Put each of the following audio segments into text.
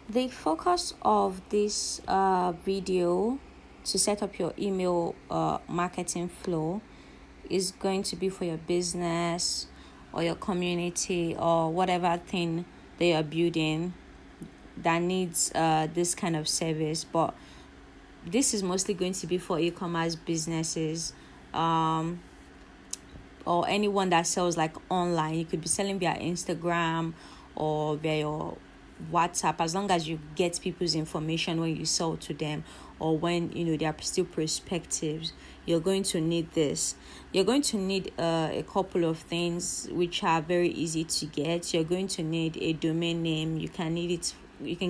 The focus of this video to set up your email marketing flow is going to be for your business or your community or whatever thing they are building that needs this kind of service. But this is mostly going to be for e-commerce businesses, or anyone that sells like online. You could be selling via Instagram or via your WhatsApp, as long as you get people's information when you sell to them, or when they are still prospectives. You're going to need this. You're going to need a couple of things which are very easy to get. You're going to need a domain name. You can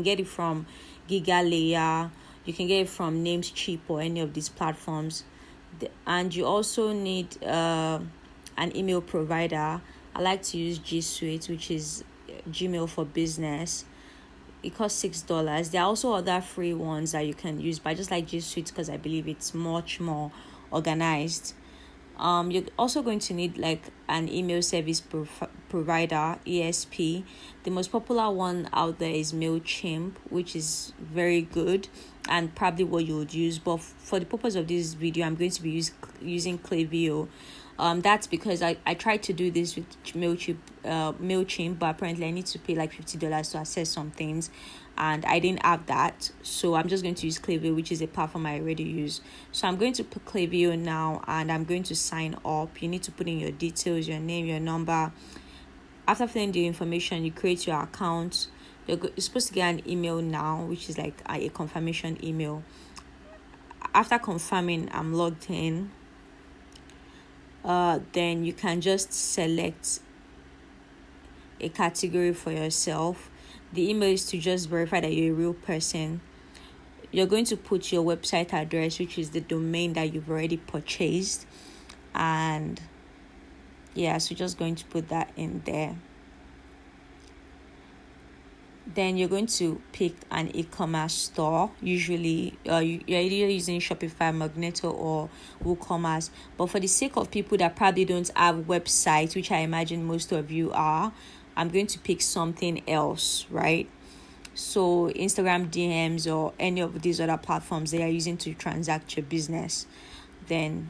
get it from Gigalayer. You can get it from Namecheap or any of these platforms. And you also need an email provider. I like to use G Suite, which is Gmail for business. It costs $6. There are also other free ones that you can use, but I just like G Suite because I believe it's much more organized. You're also going to need like an email service provider, ESP. The most popular one out there is MailChimp, which is very good and probably what you would use. But for the purpose of this video, I'm going to be using Klaviyo. That's because I tried to do this with MailChimp, but apparently I need to pay like $50 to access some things, and I didn't have that. So I'm just going to use Klaviyo, which is a platform I already use. So I'm going to put Klaviyo now, and I'm going to sign up. You need to put in your details, your name, your number. After filling the information, you create your account. You're supposed to get an email now, which is like a confirmation email. After confirming I'm logged in, then you can just select a category for yourself. The email is to just verify that you're a real person. You're going to put your website address, which is the domain that you've already purchased, and so just going to put that in there. Then you're going to pick an e-commerce store. Usually you're either using Shopify, Magneto, or WooCommerce. But for the sake of people that probably don't have websites, which I imagine most of you are, I'm going to pick something else, right? So Instagram DMs or any of these other platforms they are using to transact your business. Then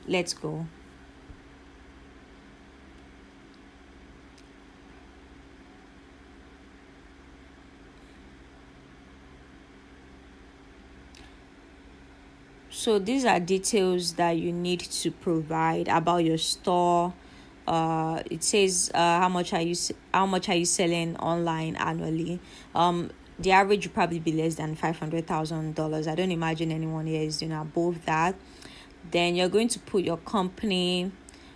let's go. So these are details that you need to provide about your store. It says how much are you selling online annually. The average will probably be less than $500,000. I don't imagine anyone here is doing above that. Then you're going to put your company,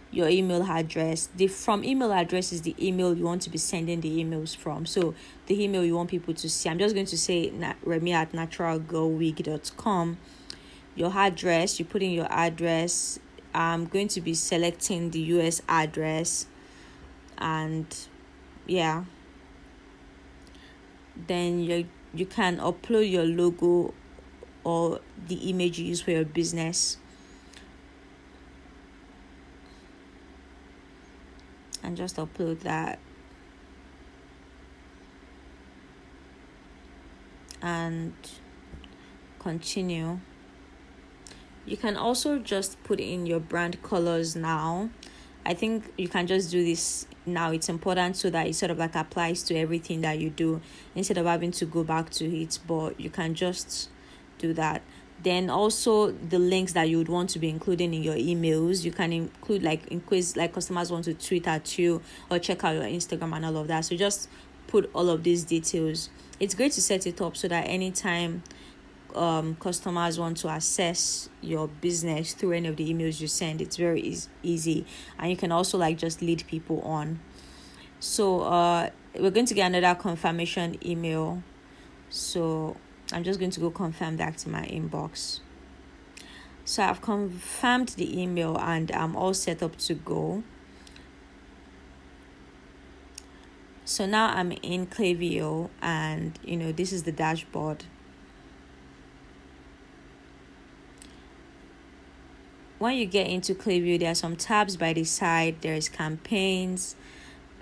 your email address. The from email address is the email you want to be sending the emails from. So the email you want people to see. I'm just going to say remy@naturalgirlwig.com. Your address, you put in your address. I'm going to be selecting the US address, and then you can upload your logo or the image you use for your business, and just upload that and continue. You can also just put in your brand colors now. I think you can just do this now. It's important so that it sort of like applies to everything that you do instead of having to go back to it, but you can just do that. Then also the links that you would want to be including in your emails, you can include in case like customers want to tweet at you or check out your Instagram and all of that. So just put all of these details. It's great to set it up so that anytime customers want to access your business through any of the emails you send, it's very easy, and you can also just lead people on. So we're going to get another confirmation email, so I'm just going to go confirm back to my inbox. So I've confirmed the email and I'm all set up to go. So now I'm in Klaviyo, and this is the dashboard. When you get into Klaviyo, there are some tabs by the side. There's campaigns,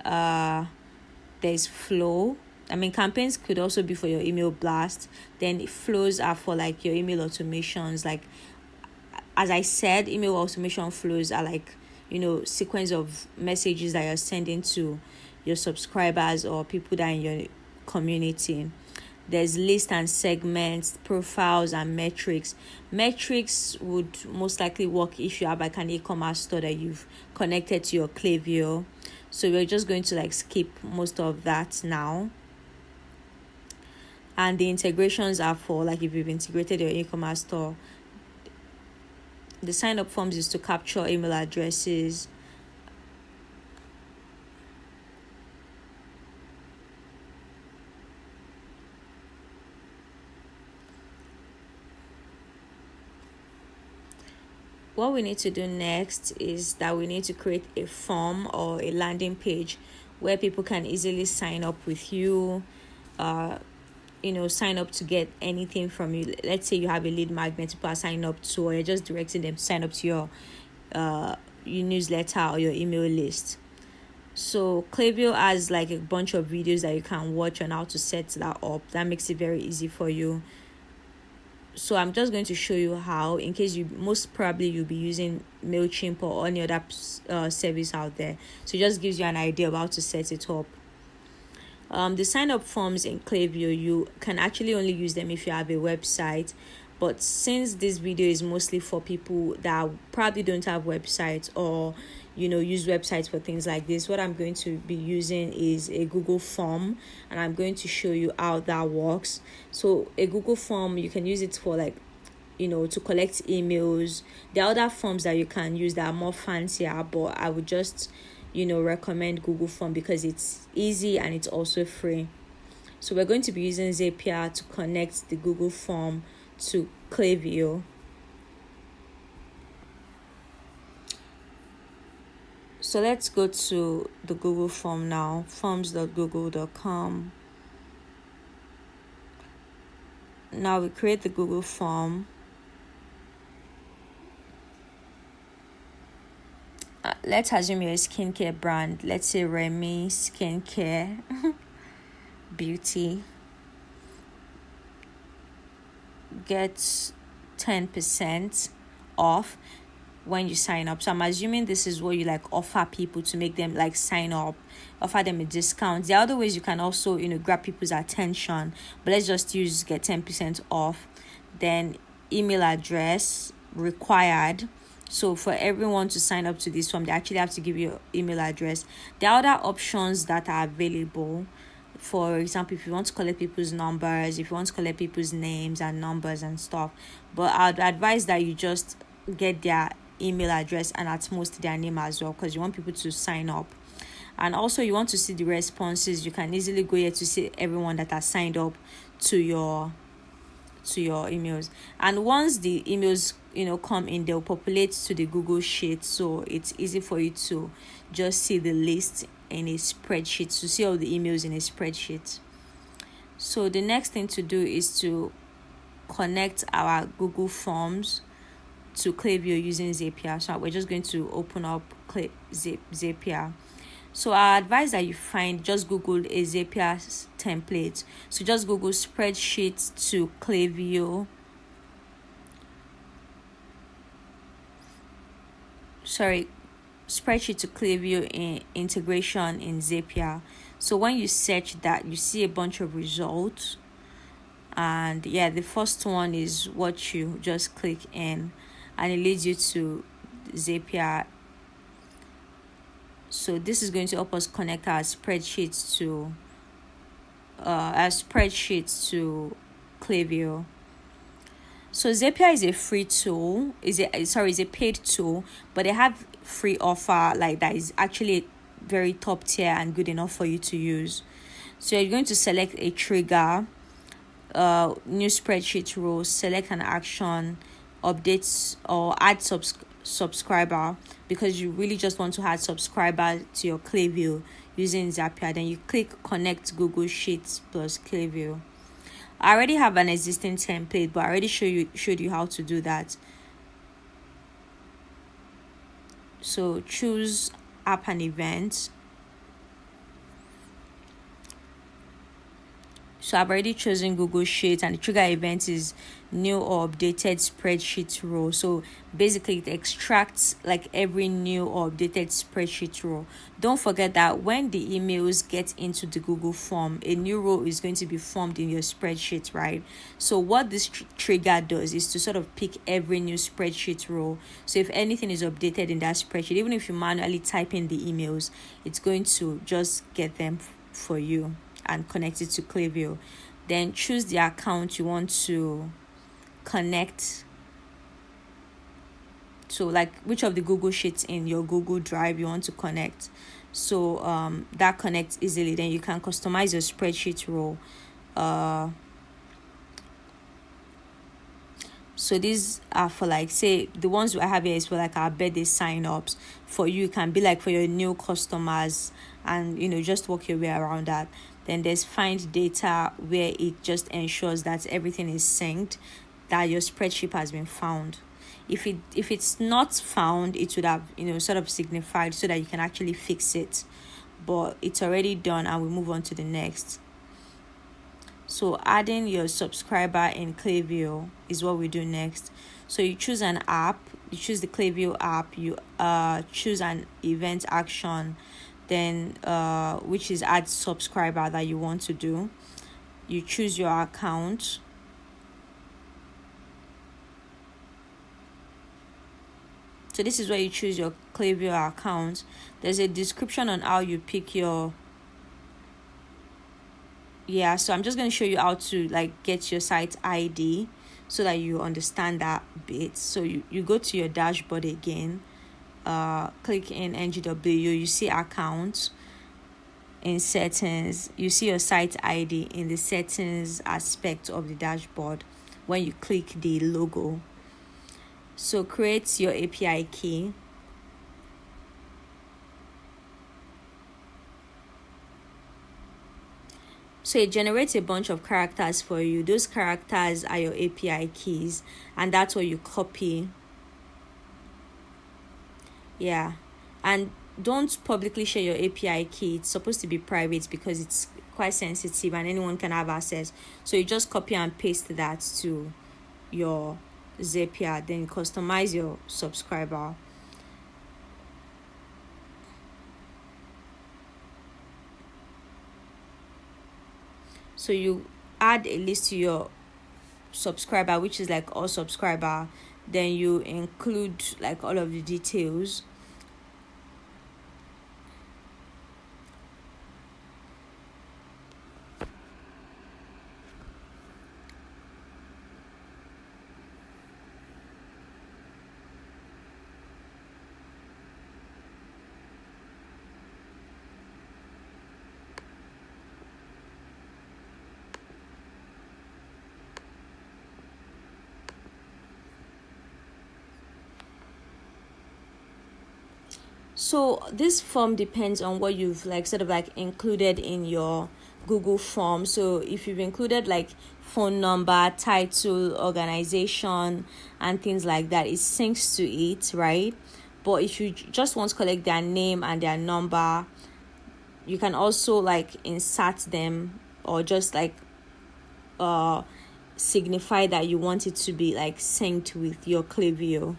there's flow, campaigns could also be for your email blast. Then flows are for like your email automations. Like, as I said, email automation flows are like, sequence of messages that you're sending to your subscribers or people that are in your community. There's list and segments, profiles, and metrics. Metrics would most likely work if you have like an e-commerce store that you've connected to your Klaviyo. So we're just going to like skip most of that now. And the integrations are for like if you've integrated your e-commerce store. The sign up forms is to capture email addresses. What we need to do next is that we need to create a form or a landing page where people can easily sign up with you, sign up to get anything from you. Let's say you have a lead magnet people are signing up to, or you're just directing them to sign up to your newsletter or your email list. So Klaviyo has like a bunch of videos that you can watch on how to set that up. That makes it very easy for you. So I'm just going to show you how, in case most probably you'll be using MailChimp or any other service out there. So it just gives you an idea of how to set it up. The sign up forms in Klaviyo, you can actually only use them if you have a website. But since this video is mostly for people that probably don't have websites or use websites for things like this, what I'm going to be using is a Google form, and I'm going to show you how that works. So a Google form, you can use it for like to collect emails. There are other forms that you can use that are more fancier, but I would just recommend Google form because it's easy and it's also free. So we're going to be using Zapier to connect the Google form to Klaviyo. So let's go to the Google form now, forms.google.com. Now we create the Google form. Let's assume you're a skincare brand. Let's say Remy Skincare Beauty. Get 10% off when you sign up. So I'm assuming this is what you like offer people to make them like sign up, offer them a discount. There are other ways you can also grab people's attention, but let's just use get 10% off. Then email address required. So for everyone to sign up to this form, they actually have to give you your email address. There are other options that are available. For example, if you want to collect people's numbers, if you want to collect people's names and numbers and stuff. But I'd advise that you just get their email address and at most their name as well, because you want people to sign up. And also you want to see the responses. You can easily go here to see everyone that has signed up to your emails. And once the emails come in, they'll populate to the Google Sheet, so it's easy for you to just see the list in a spreadsheet, to see all the emails in a spreadsheet. So the next thing to do is to connect our Google Forms to Klaviyo using Zapier. So we're just going to open up Zapier. So I advise that you just Google a Zapier template. So just Google spreadsheet to Klaviyo. Spreadsheet to Klaviyo in integration in Zapier. So when you search that, you see a bunch of results. And the first one is what you just click in, and it leads you to Zapier. So this is going to help us connect our spreadsheets to Klaviyo. So Zapier is a free tool. Is a paid tool, but they have free offer like that is actually very top tier and good enough for you to use. So you're going to select a trigger, new spreadsheet rule, select an action, updates or add subscriber, because you really just want to add subscriber to your Klaviyo using Zapier. Then you click connect Google Sheets plus Klaviyo. I already have an existing template, but I already showed you how to do that. So choose app and event. So I've already chosen Google Sheets, and the trigger event is new or updated spreadsheet row. So basically it extracts like every new or updated spreadsheet row. Don't forget that when the emails get into the Google form, a new row is going to be formed in your spreadsheet, right? So what this trigger does is to sort of pick every new spreadsheet row. So if anything is updated in that spreadsheet, even if you manually type in the emails, it's going to just get them for you and connect it to Klaviyo. Then choose the account you want to connect. So like which of the Google Sheets in your Google Drive you want to connect. So that connects easily. Then you can customize your spreadsheet row. So these are for like, say the ones I have here is for like our birthday sign-ups. For you, it can be like for your new customers, and just work your way around that. Then there's find data, where it just ensures that everything is synced, that your spreadsheet has been found. If it's not found, it would have sort of signified so that you can actually fix it. But it's already done, and we move on to the next. So adding your subscriber in Klaviyo is what we do next. So you choose an app, you choose the Klaviyo app, you choose an event action, then which is add subscriber that you want to do. You choose your account. So this is where you choose your Klaviyo account. There's a description on how you pick your so I'm just going to show you how to like get your site ID so that you understand that bit. So you go to your dashboard again, click in NGW, you see account. In settings, you see your site ID in the settings aspect of the dashboard when you click the logo. So create your API key. So it generates a bunch of characters for you. Those characters are your API keys, and that's what you copy. Yeah, and don't publicly share your API key. It's supposed to be private because it's quite sensitive and anyone can have access. So you just copy and paste that to your Zapier, then customize your subscriber. So you add a list to your subscriber, which is like all subscriber. Then you include like all of the details. So this form depends on what you've like sort of like included in your Google form. So if you've included like phone number, title, organization, and things like that, it syncs to it, right? But if you just want to collect their name and their number, you can also like insert them, or just like signify that you want it to be like synced with your Klaviyo.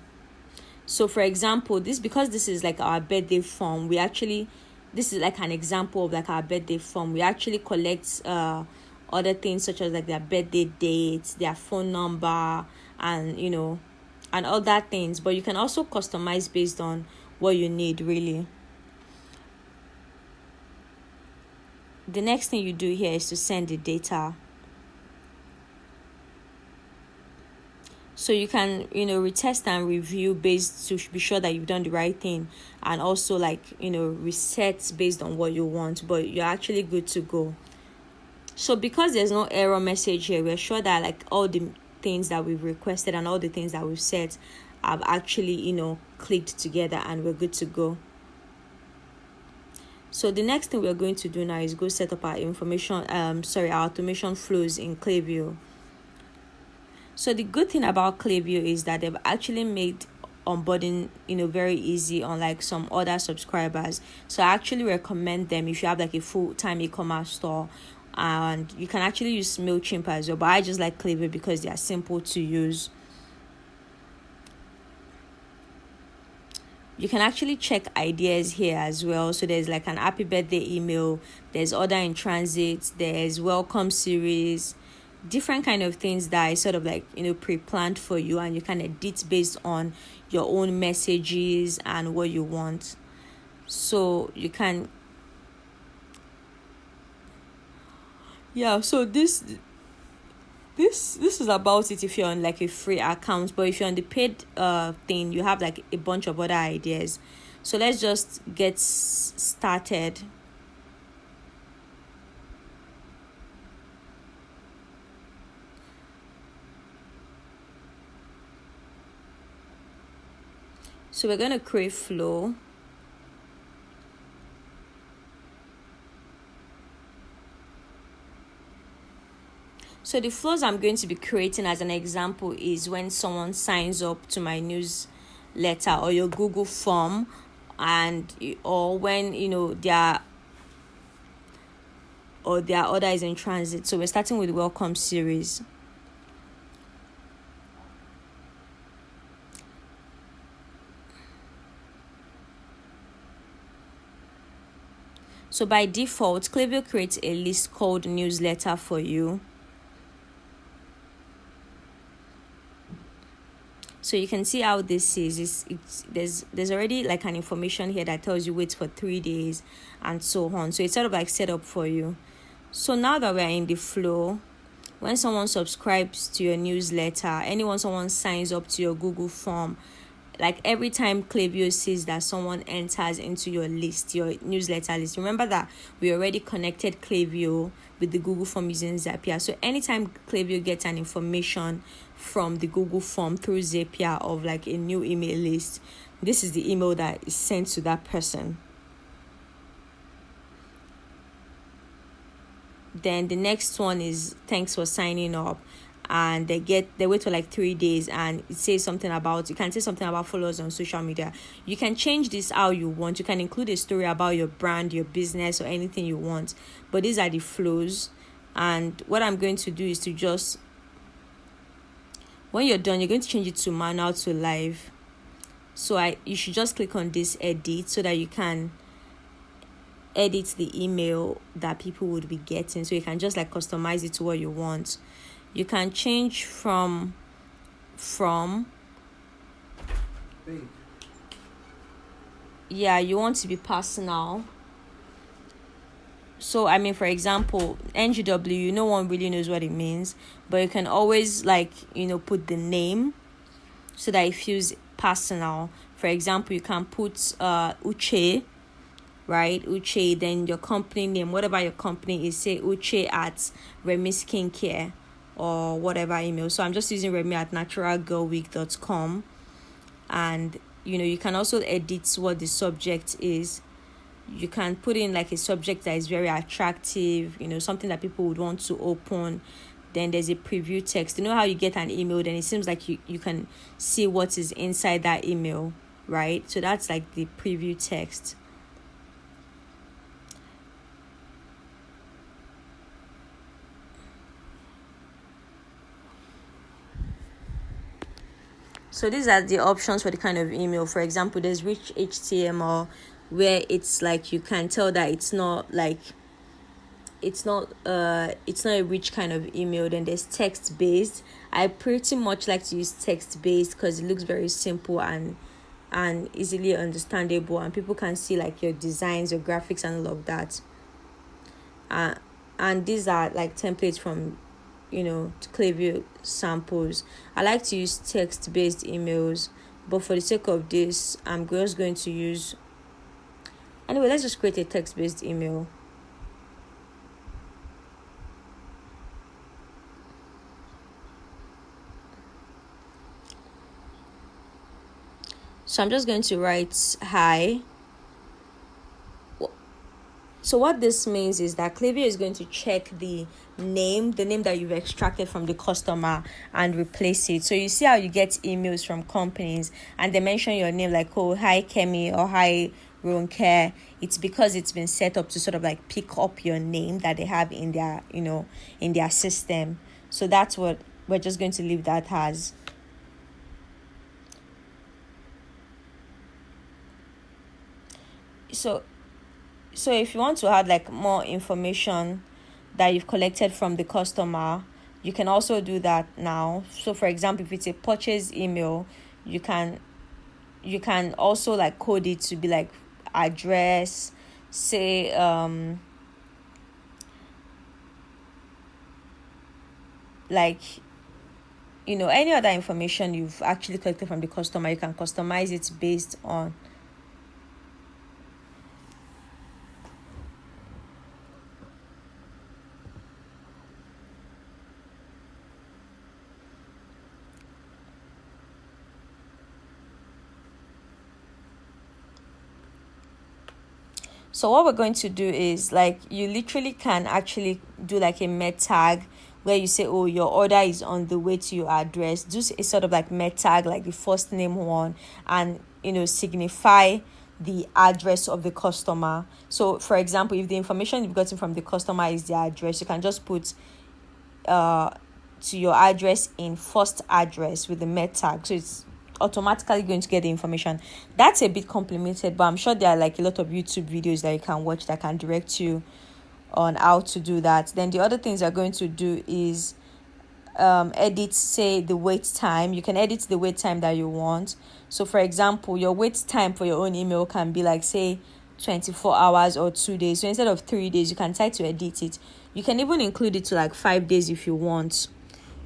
So for example, because this is like our birthday form, this is like an example of like our birthday form. We actually collect other things such as like their birthday dates, their phone number, and and other things. But you can also customize based on what you need, really. The next thing you do here is to send the data. So you can, retest and review based to be sure that you've done the right thing, and also like, reset based on what you want, but you're actually good to go. So because there's no error message here, we're sure that like all the things that we've requested and all the things that we've set have actually, clicked together, and we're good to go. So the next thing we're going to do now is go set up our our automation flows in Klaviyo. So the good thing about Klaviyo is that they've actually made onboarding, very easy, unlike some other subscribers. So I actually recommend them if you have like a full-time e-commerce store, and you can actually use MailChimp as well, but I just like Klaviyo because they are simple to use. You can actually check ideas here as well. So there's like an happy birthday email, there's order in transit, there's welcome series, different kind of things that is sort of like, pre-planned for you, and you can edit based on your own messages and what you want. So you can, so this is about it if you're on like a free account. But if you're on the paid thing, you have like a bunch of other ideas. So let's just get started. So we're going to create flow. So the flows I'm going to be creating as an example is when someone signs up to my newsletter or your Google form, or when their order is in transit. So we're starting with welcome series. So by default, Klaviyo creates a list called newsletter for you. So you can see how this is. There's already like an information here that tells you wait for 3 days and so on. So it's sort of like set up for you. So now that we're in the flow, when someone subscribes to your newsletter, someone signs up to your Google form, like every time Klaviyo sees that someone enters into your list, your newsletter list, remember that we already connected Klaviyo with the Google form using Zapier. So anytime Klaviyo gets an information from the Google form through Zapier of like a new email list, this is the email that is sent to that person. Then the next one is thanks for signing up, and they wait for like 3 days, and it says something about, you can say something about followers on social media. You can change this how you want. You can include a story about your brand, your business, or anything you want. But these are the flows. And what I'm going to do is to just, when you're done, you're going to change it to manual to live. So you should just click on this edit so that you can edit the email that people would be getting. So you can just like customize it to what you want. You can change from you want to be personal. So for example, NGW, no one really knows what it means, but you can always put the name so that it feels personal. For example, you can put Uche, right? Uche, then your company name, whatever your company is, say Uche at Remy Skincare or whatever email. So I'm just using Remy at naturalgirlweek.com. And you can also edit what the subject is. You can put in like a subject that is very attractive, something that people would want to open. Then there's a preview text. How you get an email, then it seems like you can see what is inside that email, right? So that's like the preview text. So these are the options for the kind of email. For example, there's rich HTML, where it's like you can tell that it's not a rich kind of email. Then there's text based. I pretty much like to use text based because it looks very simple and easily understandable, and people can see like your designs, your graphics, and all of that. And these are like templates from Klaviyo samples. I like to use text-based emails, but for the sake of this, I'm just going to use. Anyway, let's just create a text-based email. So I'm just going to write hi. So what this means is that Klaviyo is going to check the name that you've extracted from the customer and replace it. So you see how you get emails from companies and they mention your name like, oh, hi Kemi, or hi Ronke, it's because it's been set up to sort of like pick up your name that they have in their, in their system. So that's what we're just going to leave that as. So if you want to add like more information that you've collected from the customer, you can also do that now. So for example, if it's a purchase email, you can also like code it to be like address, say like any other information you've actually collected from the customer. You can customize it based on. So what we're going to do is, like, you literally can actually do like a med tag where you say, oh, your order is on the way to your address. Do a sort of like med tag, like the first name one, and signify the address of the customer. So for example, if the information you've gotten from the customer is the address, you can just put to your address in first address with the med tag. So it's automatically going to get the information. That's a bit complicated, but I'm sure there are like a lot of YouTube videos that you can watch that can direct you on how to do that. Then the other things you're going to do is edit, say, the wait time. You can edit the wait time that you want. So for example, your wait time for your own email can be like, say, 24 hours or 2 days. So instead of 3 days, you can try to edit it. You can even include it to like 5 days if you want.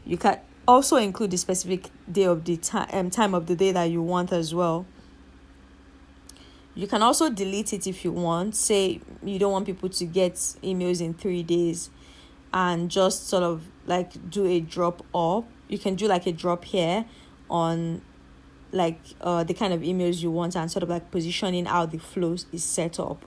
You can also include the specific day of the time of the day that you want as well. You can also delete it if you want. Say you don't want people to get emails in 3 days, and just sort of like do a drop up. You can do like a drop here on like the kind of emails you want, and sort of like positioning how the flow is set up.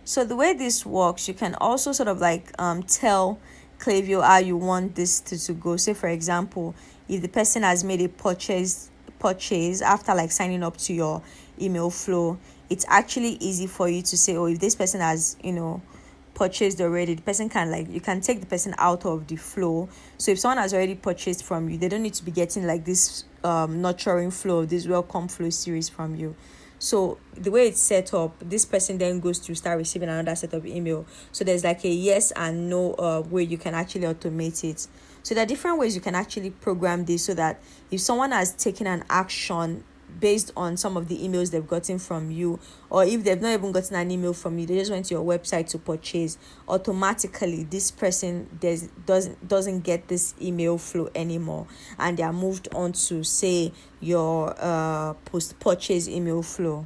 So the way this works, you can also sort of like tell Klaviyo how you want this to go. Say for example, if the person has made a purchase after like signing up to your email flow, it's actually easy for you to say, oh, if this person has purchased already, the person can, like, you can take the person out of the flow. So if someone has already purchased from you, they don't need to be getting like this nurturing flow, this welcome flow series from you. So the way it's set up, this person then goes to start receiving another set of email. So there's like a yes and no way you can actually automate it. So there are different ways you can actually program this, so that if someone has taken an action based on some of the emails they've gotten from you, or if they've not even gotten an email from you, they just went to your website to purchase, automatically this person doesn't get this email flow anymore, and they are moved on to, say, your post purchase email flow.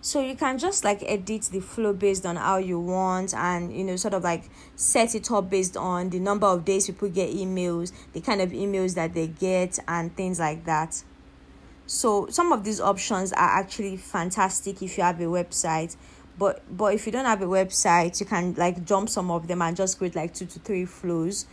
So you can just like edit the flow based on how you want, and sort of like set it up based on the number of days people get emails, the kind of emails that they get, and things like that. So some of these options are actually fantastic if you have a website, but if you don't have a website, you can like jump some of them and just create like 2 to 3 flows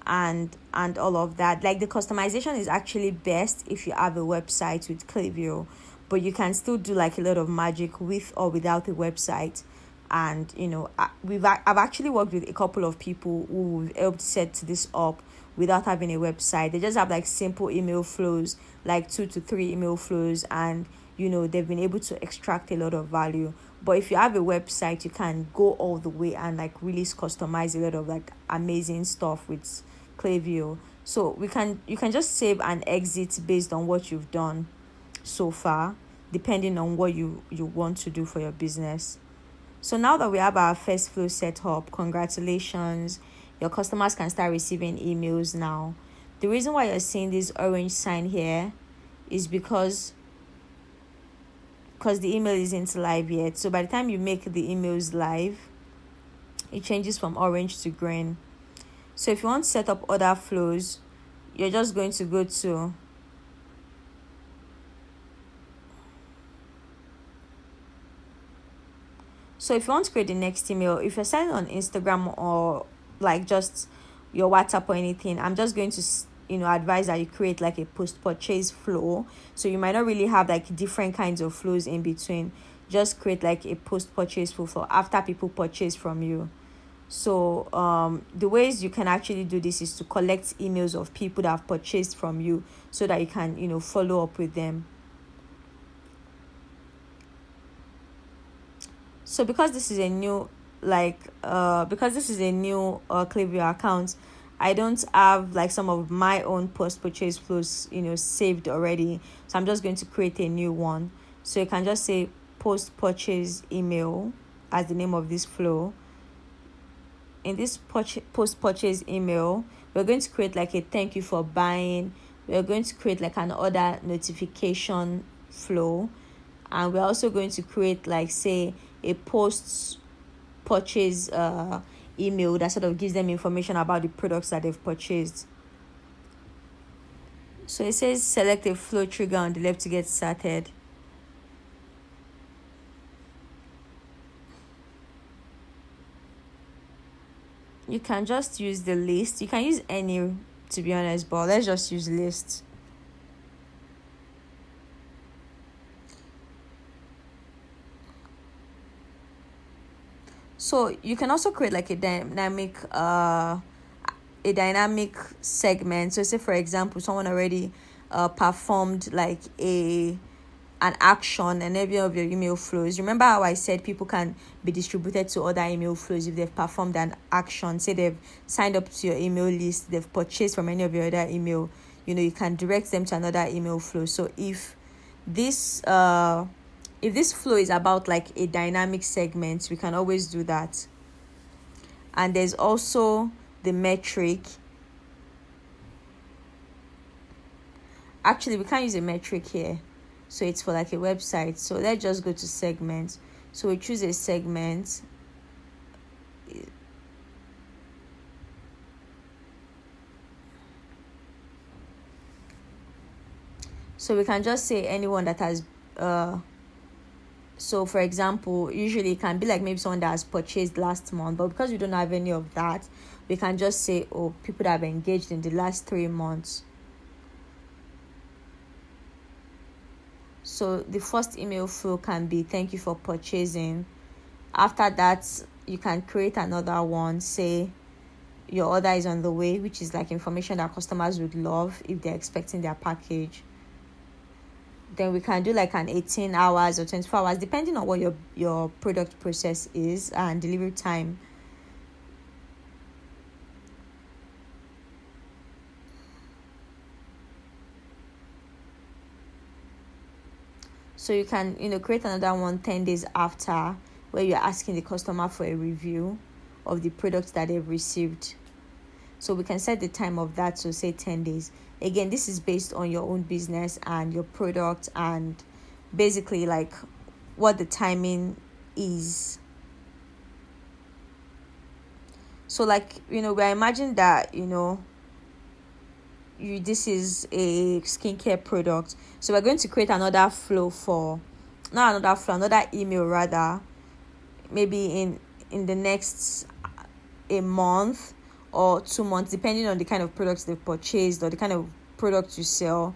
and all of that. Like, the customization is actually best if you have a website with Klaviyo, but you can still do like a lot of magic with or without a website. And I've actually worked with a couple of people who helped set this up without having a website. They just have like simple email flows, like 2 to 3 email flows, and they've been able to extract a lot of value. But if you have a website, you can go all the way and like really customize a lot of like amazing stuff with Klaviyo. So you can just save and exit based on what you've done so far, depending on what you want to do for your business. So now that we have our first flow set up, congratulations, your customers can start receiving emails now. The reason why you're seeing this orange sign here is because the email isn't live yet. So by the time you make the emails live, it changes from orange to green. So if you want to set up other flows, you're just going to go to So if you want to create the next email, if you're selling on Instagram or like just your WhatsApp or anything, I'm just going to advise that you create like a post purchase flow. So you might not really have like different kinds of flows in between. Just create like a post purchase flow for after people purchase from you. So the ways you can actually do this is to collect emails of people that have purchased from you, so that you can follow up with them. So because this is a new Klaviyo account, I don't have like some of my own post purchase flows saved already. So I'm just going to create a new one. So you can just say post purchase email as the name of this flow. In this post purchase email, we're going to create like a thank you for buying. We're going to create like an order notification flow, and we're also going to create like say a post purchase email that sort of gives them information about the products that they've purchased. So it says select a flow trigger on the left to get started. You can just use the list. You can use any, to be honest, but let's just use list. So you can also create like a dynamic segment. So say for example, someone already performed like an action in every of your email flows. Remember how I said people can be distributed to other email flows if they've performed an action. Say they've signed up to your email list, they've purchased from any of your other email, you can direct them to another email flow. So if this flow is about like a dynamic segment, we can always do that. And there's also the metric. Actually, we can't use a metric here, so it's for like a website. So let's just go to segments. So we choose a segment. So we can just say anyone that has so for example, usually it can be like maybe someone that has purchased last month, but because we don't have any of that, we can just say people that have engaged in the last 3 months. So the first email flow can be thank you for purchasing. After that, you can create another one, say your order is on the way, which is like information that customers would love if they're expecting their package. Then we can do like an 18 hours or 24 hours, depending on what your product process is and delivery time. So you can create another one 10 days after, where you're asking the customer for a review of the products that they've received. So we can set the time of that to say 10 days. Again, this is based on your own business and your product, and basically like what the timing is. So like we imagine that this is a skincare product. So we're going to create another email rather, maybe in the next a month or 2 months, depending on the kind of products they've purchased or the kind of product you sell.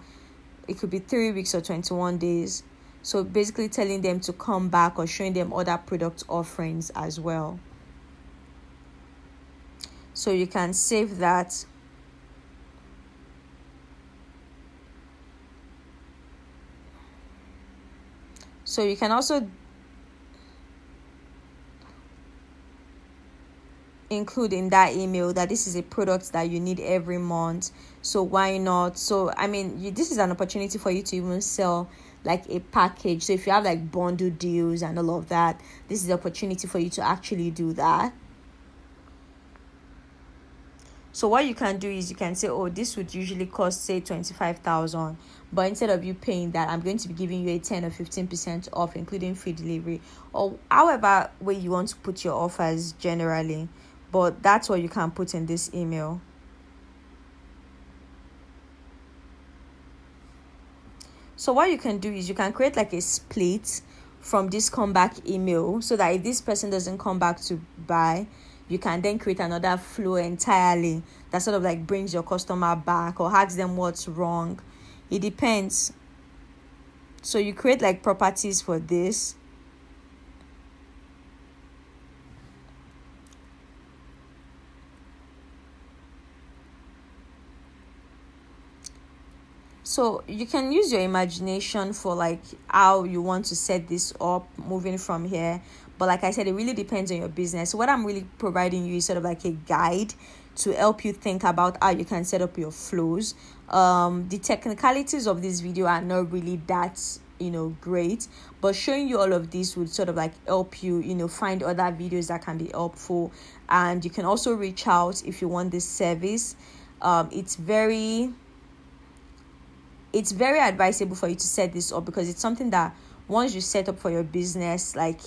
It could be 3 weeks or 21 days. So basically telling them to come back or showing them other product offerings as well. So you can save that. So you can also include in that email that this is a product that you need every month, so why not? So I mean, this is an opportunity for you to even sell like a package. So if you have like bundle deals and all of that, this is the opportunity for you to actually do that. So what you can do is you can say, oh, this would usually cost say 25,000, but instead of you paying that, I'm going to be giving you a 10 or 15% off, including free delivery, or however way you want to put your offers generally. But that's what you can put in this email. So what you can do is you can create like a split from this comeback email, so that if this person doesn't come back to buy, you can then create another flow entirely that sort of like brings your customer back or asks them what's wrong. It depends. So you create like properties for this. So you can use your imagination for like how you want to set this up moving from here. But like I said, it really depends on your business. So what I'm really providing you is sort of like a guide to help you think about how you can set up your flows. The technicalities of this video are not really that great, but showing you all of this would sort of like help you find other videos that can be helpful. And you can also reach out if you want this service. It's very advisable for you to set this up, because it's something that once you set up for your business, like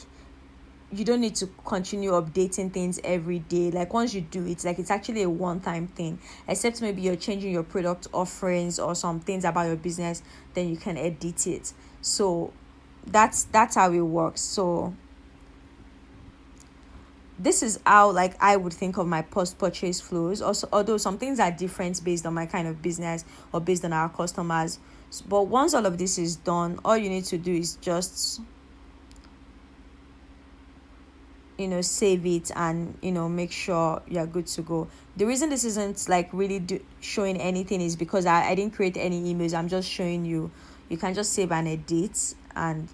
you don't need to continue updating things every day. Like once you do it, like it's actually a one-time thing, except maybe you're changing your product offerings or some things about your business, then you can edit it. So that's how it works. So this is how like I would think of my post-purchase flows. Also, although some things are different based on my kind of business or based on our customers, but once all of this is done, all you need to do is just save it and make sure you're good to go. The reason this isn't like really showing anything is because I didn't create any emails. I'm just showing you can just save and edit, and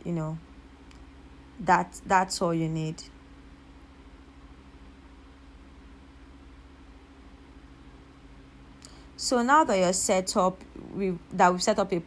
that's all you need. So now that you're set up, we've set up a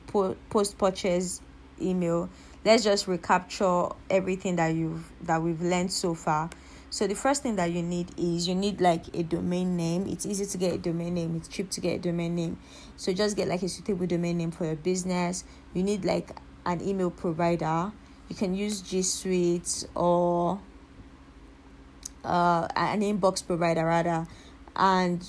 post-purchase email. Let's just recapture everything that we've learned so far. So the first thing that you need is like a domain name. It's easy to get a domain name. It's cheap to get a domain name. So just get like a suitable domain name for your business. You need like an email provider. You can use G Suite or an inbox provider rather. And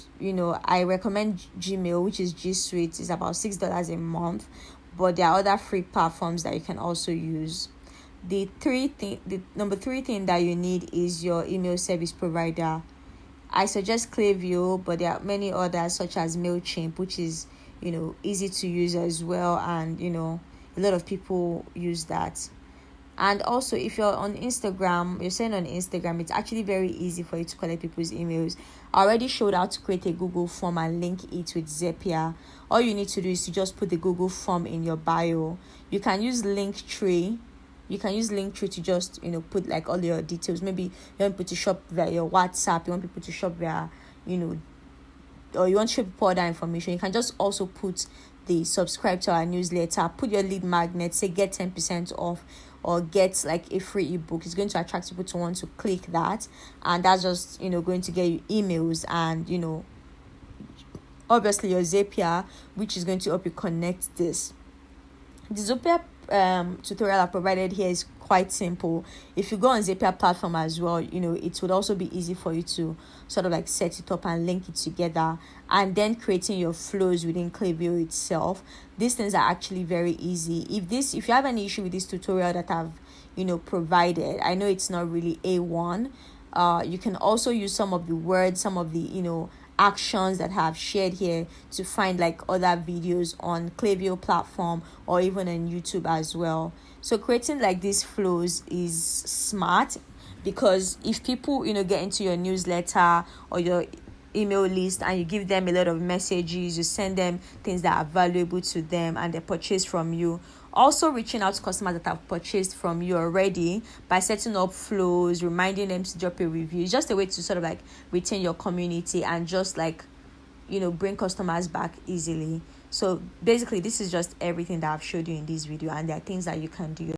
I recommend Gmail, which is G Suite. It's about $6 a month, but there are other free platforms that you can also use. The number three thing that you need is your email service provider. I suggest Klaviyo, but there are many others such as MailChimp, which is easy to use as well, and a lot of people use that. And also, if you're on Instagram, you're saying on Instagram, it's actually very easy for you to collect people's emails. I already showed how to create a Google form and link it with Zapier. All you need to do is to just put the Google form in your bio. You can use Linktree. To just put like all your details. Maybe you want people to shop via your WhatsApp. You want people to shop via or you want to show people other information. You can just also put the subscribe to our newsletter. Put your lead magnet. Say get 10% off, or get like a free ebook. It's going to attract people to want to click that, and that's just going to get you emails, and obviously your Zapier, which is going to help you connect this. The Zapier tutorial I provided here is quite simple. If you go on Zapier platform as well, it would also be easy for you to sort of like set it up and link it together, and then creating your flows within Klaviyo itself. These things are actually very easy. If you have any issue with this tutorial that I've provided, I know it's not really A1. You can also use some of the words, some of the actions that I have shared here to find like other videos on Klaviyo platform or even on YouTube as well. So creating like these flows is smart, because if people get into your newsletter or your email list, and you give them a lot of messages, you send them things that are valuable to them, and they purchase from you. Also reaching out to customers that have purchased from you already by setting up flows, reminding them to drop a review. It's just a way to sort of like retain your community and just like bring customers back easily. So basically, this is just everything that I've showed you in this video, and there are things that you can do